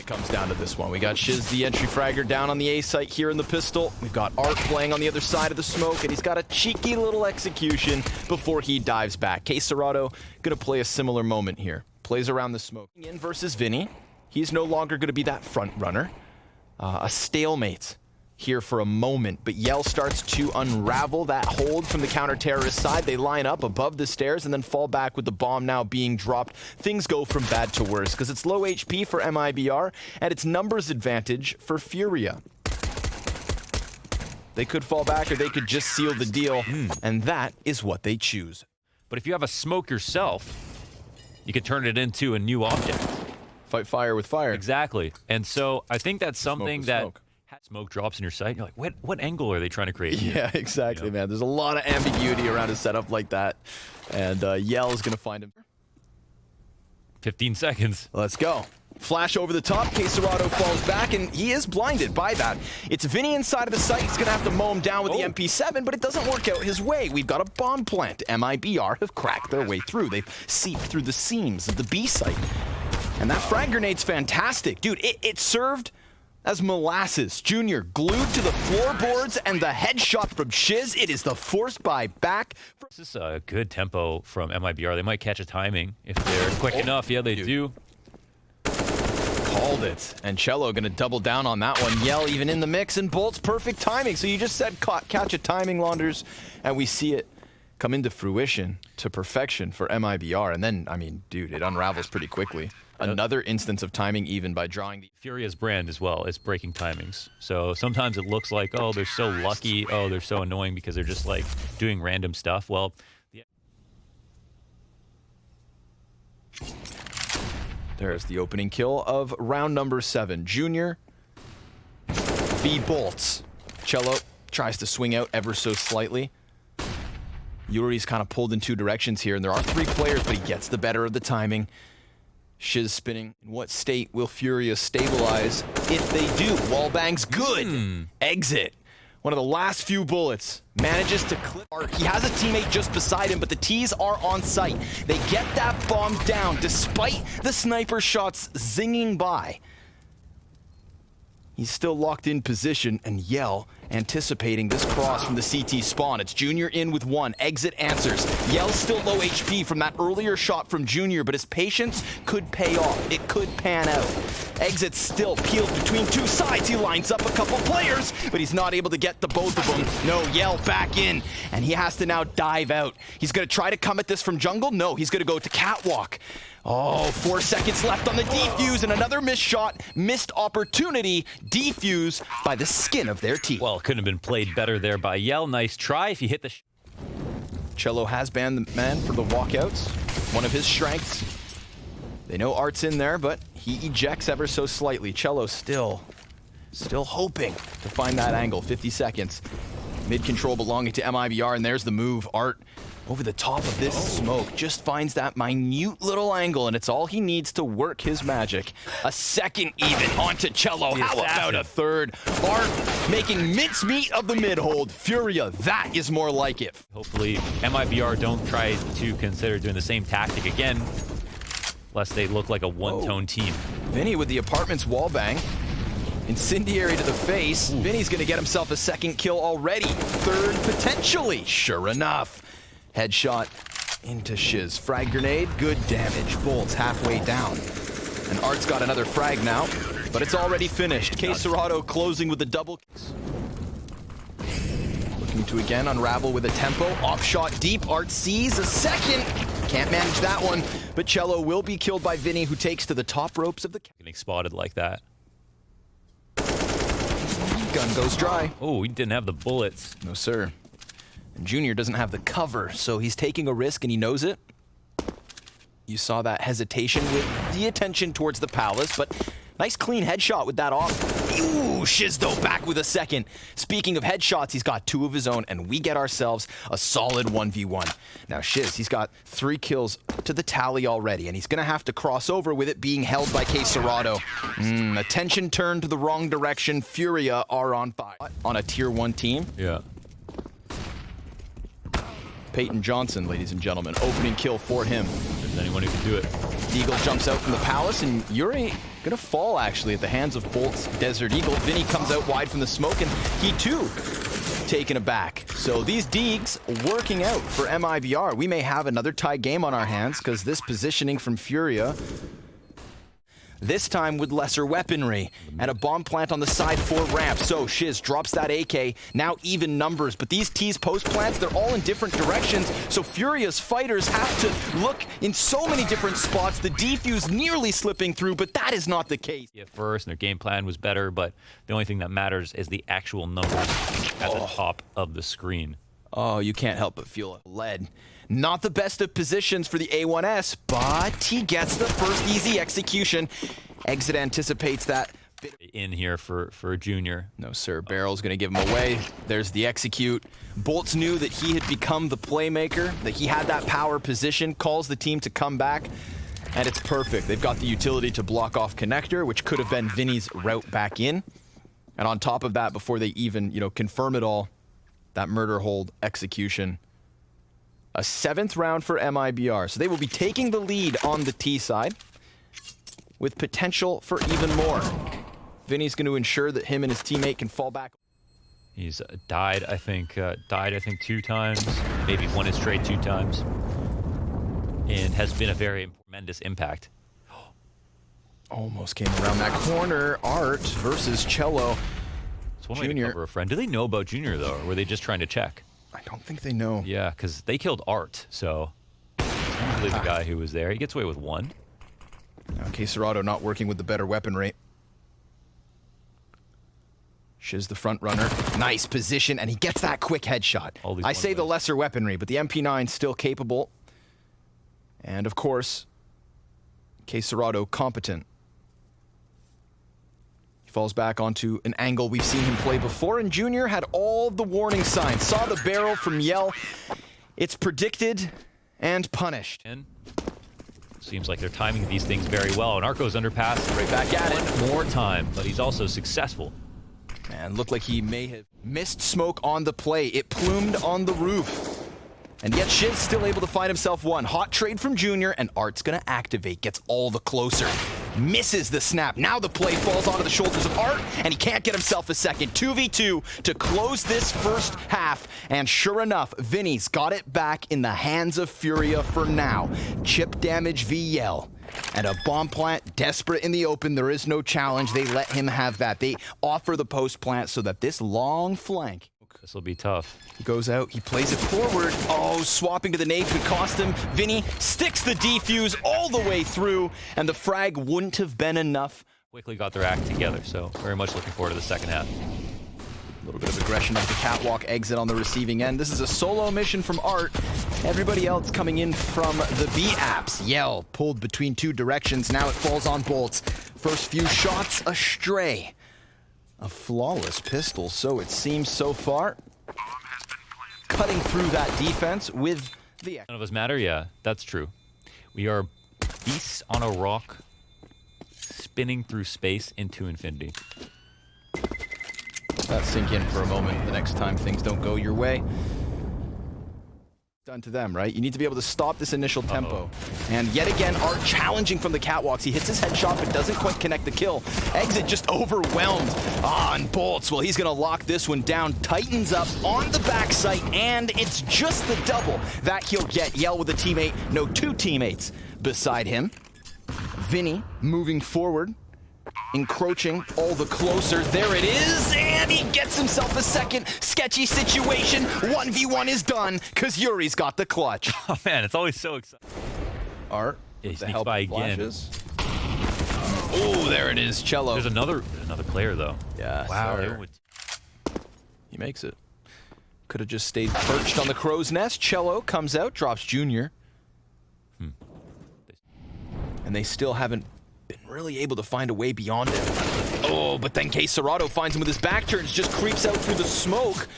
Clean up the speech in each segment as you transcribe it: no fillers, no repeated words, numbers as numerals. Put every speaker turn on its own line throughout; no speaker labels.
it comes down to this one. We got Shiz, the entry fragger, down on the A site here in the pistol. We've got Art playing on the other side of the smoke, and he's got a cheeky little execution before he dives back. Serato gonna play a similar moment here. Plays around the smoke. In versus Vinny. He's no longer gonna be that front runner. A stalemate here for a moment, but Yell starts to unravel that hold from the counter-terrorist side. They line up above the stairs and then fall back with the bomb now being dropped. Things go from bad to worse because it's low HP for MIBR and it's numbers advantage for FURIA. They could fall back or they could just seal the deal, and that is what they choose.
But if you have a smoke yourself, you can turn it into a new object.
Fight fire with fire.
Exactly. And so I think that's something that smoke drops in your sight. You're like, what angle are they trying to create here?
Yeah, exactly, man. There's a lot of ambiguity around a setup like that. And Yell is going to find him.
15 seconds.
Let's go. Flash over the top. Serato falls back, and he is blinded by that. It's Vinny inside of the site. He's going to have to mow him down with the MP7, but it doesn't work out his way. We've got a bomb plant. MIBR have cracked their way through. They've seeped through the seams of the B site. And that frag grenade's fantastic. Dude, it served as molasses. Junior glued to the floorboards, and the headshot from Shiz. It is the force buy back.
This is a good tempo from MIBR. They might catch a timing if they're quick enough. Yeah, they do.
Called it. And Cello gonna double down on that one. Yell even in the mix, and Bolt's perfect timing. So you just said catch a timing, Launders, and we see it come into fruition to perfection for MIBR. And then, I mean, dude, it unravels pretty quickly. Another instance of timing even by drawing the...
FURIA's brand as well is breaking timings. So sometimes it looks like, oh, they're so lucky. Oh, they're so annoying because they're just like doing random stuff. Well,
there's the opening kill of round number 7. Junior v Bolts. Cello tries to swing out ever so slightly. Yuri's kind of pulled in 2 directions here, and there are 3 players, but he gets the better of the timing. Shiz spinning. In what state will FURIA stabilize? If they do, wallbang's good. Exit. One of the last few bullets. Manages to clip. He has a teammate just beside him, but the T's are on site. They get that bomb down despite the sniper shots zinging by. He's still locked in position, and Yell anticipating this cross from the CT spawn. It's Junior in with 1. Exit answers. Yell's still low HP from that earlier shot from Junior, but his patience could pay off. It could pan out. Exit's still peeled between 2 sides. He lines up a couple players, but he's not able to get the both of them. No, Yell back in, and he has to now dive out. He's going to try to come at this from jungle. No, he's going to go to catwalk. Oh, 4 seconds left on the defuse, and another missed shot, missed opportunity, defuse by the skin of their teeth.
Well, it couldn't have been played better there by Yell. Nice try if he hit the...
Cello has banned the man for the walkouts, one of his strengths. They know Art's in there, but he ejects ever so slightly. Cello still hoping to find that angle. 50 seconds. Mid-control belonging to MIBR, and there's the move. Art over the top of this smoke just finds that minute little angle, and it's all he needs to work his magic. A second even onto Cello. How about a third? Art making mincemeat of the mid-hold. FURIA, that is more like it.
Hopefully MIBR don't try to consider doing the same tactic again, lest they look like a one-tone team.
Vinny with the apartment's wallbang. Incendiary to the face. Vinny's gonna get himself a 2nd kill already. 3rd potentially. Sure enough. Headshot into Shiz. Frag grenade, good damage. Bolt's halfway down. And Art's got another frag now, but it's already finished. Serato closing with the double. Looking to again unravel with a tempo. Off shot deep. Art sees a 2nd. Can't manage that one, but Cello will be killed by Vinny, who takes to the top ropes of the...
Getting spotted like that.
Gun goes dry.
Oh, he didn't have the bullets.
No, sir. And Junior doesn't have the cover, so he's taking a risk, and he knows it. You saw that hesitation with the attention towards the palace, but nice clean headshot with that off. Ooh, Shiz though back with a 2nd. Speaking of headshots, he's got 2 of his own, and we get ourselves a solid 1v1. Now Shiz, he's got 3 kills to the tally already, and he's gonna have to cross over with it being held by Serato. Attention turned to the wrong direction. FURIA are on fire. On a tier 1 team.
Yeah.
Peyton Johnson, ladies and gentlemen. Opening kill for him.
There's anyone who can do it.
Deagle jumps out from the palace, and Yuri Gonna fall, actually, at the hands of Bolt's Desert Eagle. Vinny comes out wide from the smoke, and he, too, taken aback. So these Deegs working out for MIBR. We may have another tie game on our hands, because this positioning from FURIA, this time with lesser weaponry, and a bomb plant on the side for ramp. So Shiz drops that AK, now even numbers, but these T's post plants, they're all in different directions, so FURIA's fighters have to look in so many different spots. The defuse nearly slipping through, but that is not the case.
At first, and their game plan was better, but the only thing that matters is the actual numbers at the top of the screen.
Oh, you can't help but feel lead. Not the best of positions for the A1S, but he gets the first easy execution. Exit anticipates that.
In here for Junior.
No, sir. Barrel's going to give him away. There's the execute. Bolts knew that he had become the playmaker, that he had that power position, calls the team to come back, and it's perfect. They've got the utility to block off connector, which could have been Vinny's route back in. And on top of that, before they even, confirm it all, that murder hold execution. A 7th round for MIBR. So they will be taking the lead on the T side with potential for even more. Vinny's going to ensure that him and his teammate can fall back.
He's died, I think 2 times, maybe won it straight 2 times, and has been a very tremendous impact.
Almost came around that corner. Art versus Cello.
It's one way to cover a friend. Do they know about Junior, though, or were they just trying to check?
I don't think they know.
Yeah, because they killed Art, so usually the guy who was there. He gets away with 1.
Now, Quesarado not working with the better weapon rate. Shiz the front runner. Nice position, and he gets that quick headshot. I say the lesser weaponry, but the MP9 still capable. And, of course, Quesarado competent. Falls back onto an angle we've seen him play before, and Junior had all the warning signs. Saw the barrel from Yell. It's predicted and punished.
And seems like they're timing these things very well, and Arco's underpass
Right back at it.
one more time, but he's also successful.
And looked like he may have missed smoke on the play. It plumed on the roof. And yet Shiz still able to find himself one. Hot trade from Junior, and Art's gonna activate. Gets all the closer. Misses the snap. Now the play falls onto the shoulders of Art, and he can't get himself a second. 2v2 to close this first half. And sure enough, Vinny's got it back in the hands of FURIA for now. Chip damage v Yell. And a bomb plant, desperate in the open. There is no challenge. They let him have that. They offer the post plant so that this long flank.
This will be tough.
He goes out, he plays it forward. Oh, swapping to the nade could cost him. Vinny sticks the defuse all the way through, and the frag wouldn't have been enough.
Quickly got their act together, so very much looking forward to the second half.
A little bit of aggression of the catwalk exit on the receiving end. This is a solo mission from Art. Everybody else coming in from the B-apps. Yell pulled between 2 directions. Now it falls on Bolts. First few shots astray. A flawless pistol, so it seems so far. Cutting through that defense with the...
None of us matter? Yeah, that's true. We are beasts on a rock, spinning through space into infinity.
Let that sink in for a moment the next time things don't go your way. Done to them, right? You need to be able to stop this initial tempo. And yet again, Art challenging from the catwalks. He hits his headshot, but doesn't quite connect the kill. Exit just overwhelmed. And Bolts, well, he's going to lock this one down. Tightens up on the backside, and it's just the double that he'll get. Yell with a teammate. No, 2 teammates beside him. Vinny moving forward. Encroaching all the closer. There it is, and he gets himself a second. Sketchy situation. 1v1 is done, because Yuri's got the clutch.
Oh man, it's always so exciting.
Art,
Yeah, he
with the
sneaks
help
by
of
again.
flashes. Oh, there it is, Cello.
There's another player though.
Yeah,
Wow.
sir. He makes it. Could have just stayed perched on the crow's nest. Cello comes out, drops Junior. And they still haven't been really able to find a way beyond it. Oh, but then Quesarado finds him with his back turns, just creeps out through the smoke.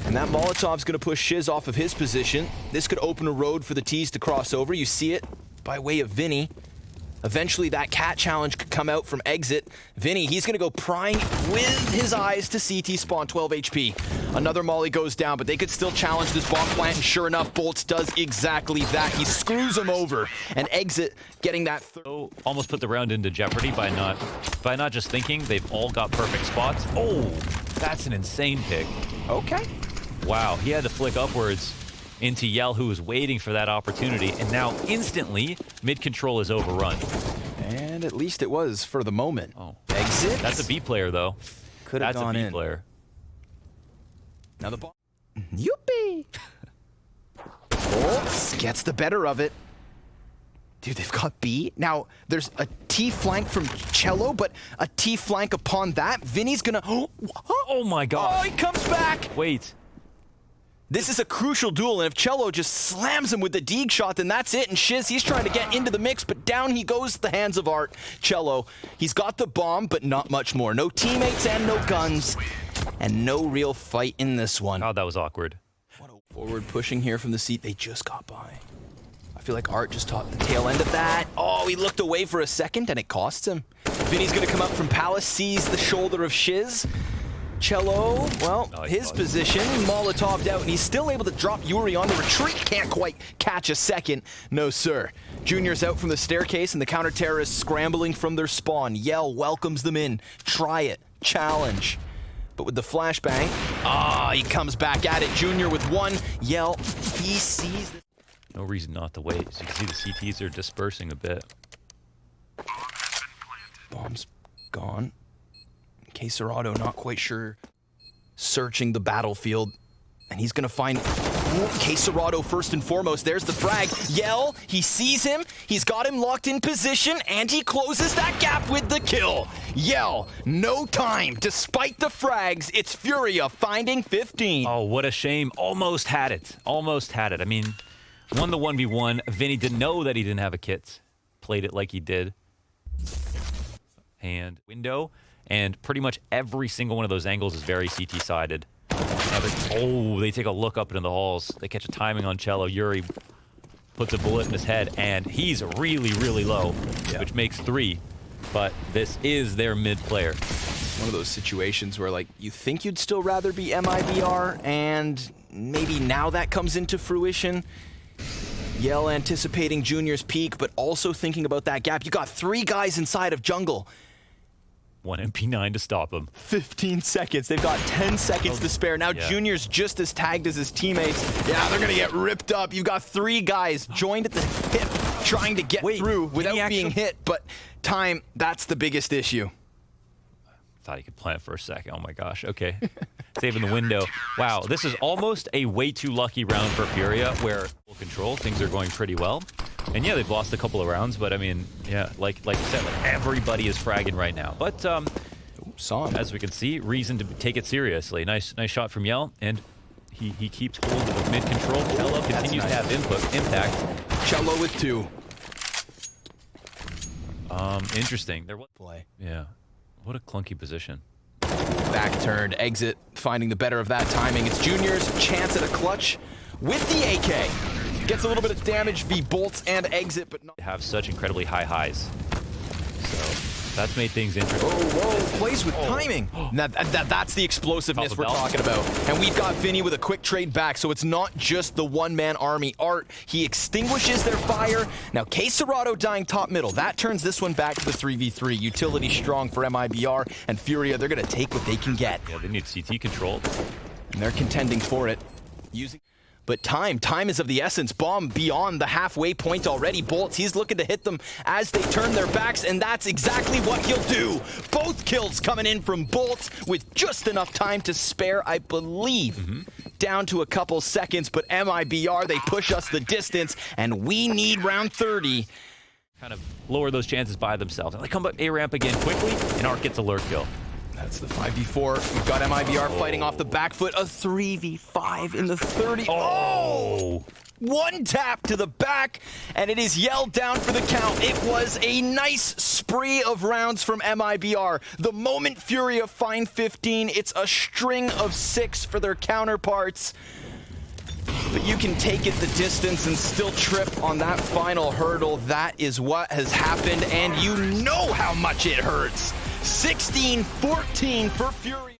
And that Molotov's going to push Shiz off of his position. This could open a road for the T's to cross over. You see it by way of Vinny. Eventually, that cat challenge could come out from exit. Vinny, he's going to go prying with his eyes to CT spawn, 12 HP. Another molly goes down, but they could still challenge this bomb plant, and sure enough, Bolts does exactly that. He screws him over, and exit getting that
almost put the round into jeopardy by not just thinking. They've all got perfect spots. Oh, that's an insane pick.
Okay.
Wow, he had to flick upwards into Yell, who was waiting for that opportunity, and now instantly mid control is overrun.
And at least it was for the moment.
Oh,
exit.
That's a B player though.
Could have gone in.
That's a B player.
Now the ball. Youpee! Bolts gets the better of it. Dude, they've got B. Now, there's a T flank from Cello, but a T flank upon that. Vinny's gonna...
Oh my god.
Oh, he comes back!
Wait.
This is a crucial duel, and if Cello just slams him with the Deeg shot, then that's it. And Shiz, he's trying to get into the mix, but down he goes at the hands of Art. Cello, he's got the bomb, but not much more. No teammates and no guns, and no real fight in this one.
Oh, that was awkward.
What a forward pushing here from the seat. They just got by. I feel like Art just caught the tail end of that. Oh, he looked away for a second, and it costs him. Vinny's going to come out from Palace, sees the shoulder of Shiz. Cello, well, his position, Molotov'd out, and he's still able to drop Yuri on the retreat. Can't quite catch a second. No, sir. Junior's out from the staircase, and the counter-terrorists scrambling from their spawn. Yell welcomes them in. Try it. Challenge. But with the flashbang, he comes back at it. Junior with one. Yell, he sees it.
No reason not to wait. So you can see the CTs are dispersing a bit.
Bomb's gone. Quesarado not quite sure. Searching the battlefield. And he's going to find Quesarado first and foremost. There's the frag. Yell, he sees him. He's got him locked in position, and he closes that gap with the kill. Yell, no time. Despite the frags, it's Furia finding 15.
Oh, what a shame. Almost had it. Almost had it. I mean, won the 1v1. Vinny didn't know that he didn't have a kit. Played it like he did. And window. And pretty much every single one of those angles is very CT-sided. They take a look up into the halls. They catch a timing on Cello. Yuri puts a bullet in his head, and he's really, really low, which makes 3. But this is their mid player.
One of those situations where, like, you think you'd still rather be MIBR, and maybe now that comes into fruition. Yell anticipating Junior's peak, but also thinking about that gap. You got 3 guys inside of jungle.
1 MP9 to stop him.
15 seconds. They've got 10 seconds to spare. Now Junior's just as tagged as his teammates. Yeah, they're going to get ripped up. You've got 3 guys joined at the hip trying to get through without being hit. But time, that's the biggest issue.
Thought he could plant for a second. Oh my gosh. Okay. Saving the window. Wow, this is almost a way too lucky round for Furia, where full control, things are going pretty well. And yeah, they've lost a couple of rounds, but I mean, yeah, like you said, like everybody is fragging right now. But as we can see, reason to take it seriously. Nice shot from Yell, and he keeps hold of the mid control. Cello continues to have impact.
Cello with 2.
Interesting. There was
play.
Yeah. What a clunky position.
Back turned, exit, finding the better of that timing. It's Junior's chance at a clutch with the AK. Gets a little bit of damage via bolts and exit, but not.
They have such incredibly high highs. So that's made things interesting.
Whoa, plays with timing. Now, that's the explosiveness we're talking about. And we've got Vinny with a quick trade back, so it's not just the one-man army. Art, he extinguishes their fire. Now, Quesarado dying top middle. That turns this one back to the 3v3. Utility strong for MIBR, and Furia, they're going to take what they can get.
Yeah, they need CT control.
And they're contending for it. But time is of the essence. Bomb beyond the halfway point already. Bolts, he's looking to hit them as they turn their backs, and that's exactly what he'll do. Both kills coming in from Bolts with just enough time to spare, I believe. Down to a couple seconds, but MIBR, they push us the distance, and we need round 30.
Kind of lower those chances by themselves. And they come up A-ramp again quickly, and Art gets a lurk kill.
That's the 5v4. We've got MIBR fighting off the back foot. A 3v5 in the 30. Oh! 1 tap to the back, and it is yelled down for the count. It was a nice spree of rounds from MIBR. The moment Furia find 15, it's a string of 6 for their counterparts. but you can take it the distance and still trip on that final hurdle. That is what has happened, and you know how much it hurts. 16-14 for FURIA.